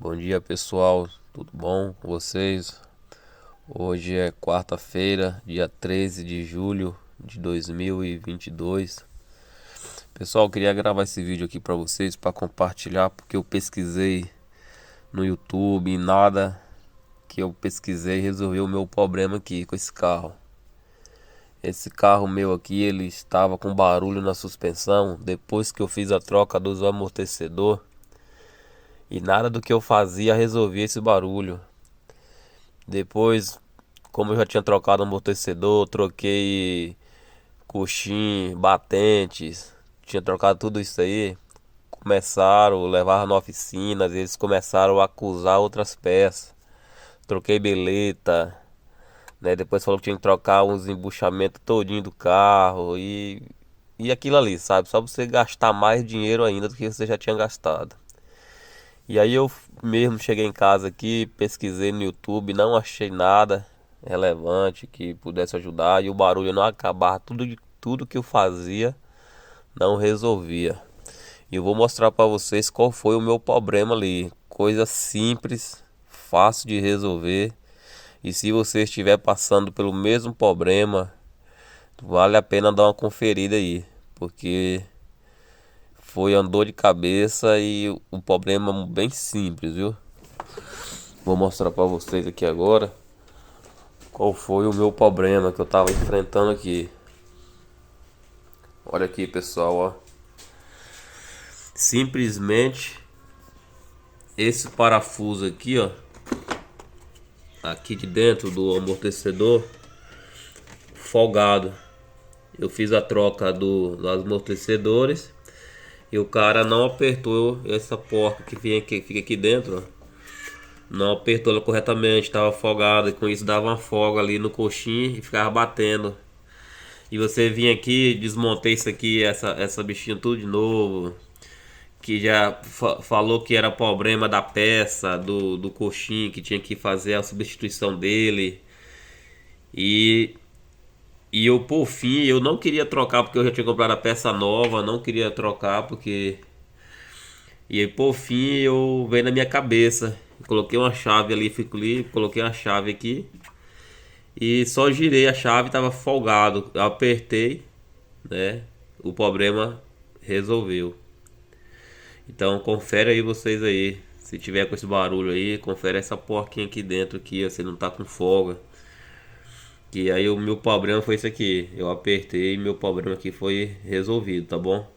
Bom dia pessoal, tudo bom com vocês? Hoje é quarta-feira, dia 13 de julho de 2022. Pessoal, eu queria gravar esse vídeo aqui para vocês, para compartilhar, porque eu pesquisei no YouTube e nada que eu pesquisei resolveu o meu problema aqui com esse carro. Esse carro meu aqui, ele estava com barulho na suspensão depois que eu fiz a troca dos amortecedor. E nada do que eu fazia resolvia esse barulho. Depois, como eu já tinha trocado amortecedor, troquei coxim, batentes, tinha trocado tudo isso aí. Começaram, levar na oficina, eles começaram a acusar outras peças. Troquei beleta, né? Depois falou que tinha que trocar uns embuchamentos todinho do carro e aquilo ali, sabe? Só pra você gastar mais dinheiro ainda do que você já tinha gastado. E aí eu mesmo cheguei em casa aqui, pesquisei no YouTube, não achei nada relevante que pudesse ajudar e o barulho não acabava, tudo que eu fazia não resolvia. E eu vou mostrar para vocês qual foi o meu problema ali, coisa simples, fácil de resolver. E se você estiver passando pelo mesmo problema, vale a pena dar uma conferida aí, porque foi uma dor de cabeça e o problema bem simples, viu? Vou mostrar pra vocês aqui agora qual foi o meu problema que eu tava enfrentando aqui. Olha aqui, pessoal, ó. Simplesmente esse parafuso aqui, ó, aqui de dentro do amortecedor folgado. Eu fiz a troca dos amortecedores e o cara não apertou essa porca que fica aqui dentro, ó. Não apertou ela corretamente, estava folgado e com isso dava uma folga ali no coxim e ficava batendo. E você vinha aqui, desmontei isso aqui, essa bichinha tudo de novo. Que já falou que era problema da peça, do coxim, que tinha que fazer a substituição dele. E, e eu, por fim, eu não queria trocar porque eu já tinha comprado a peça nova, não queria trocar porque. E aí, por fim, eu veio na minha cabeça. Coloquei uma chave ali, fico ali, coloquei uma chave aqui. E só girei a chave, tava folgado. Eu apertei, né? O problema resolveu. Então confere aí vocês aí. Se tiver com esse barulho aí, confere essa porquinha aqui dentro aqui, ó, se não tá com folga. Que aí o meu problema foi isso aqui. Eu apertei e meu problema aqui foi resolvido, tá bom?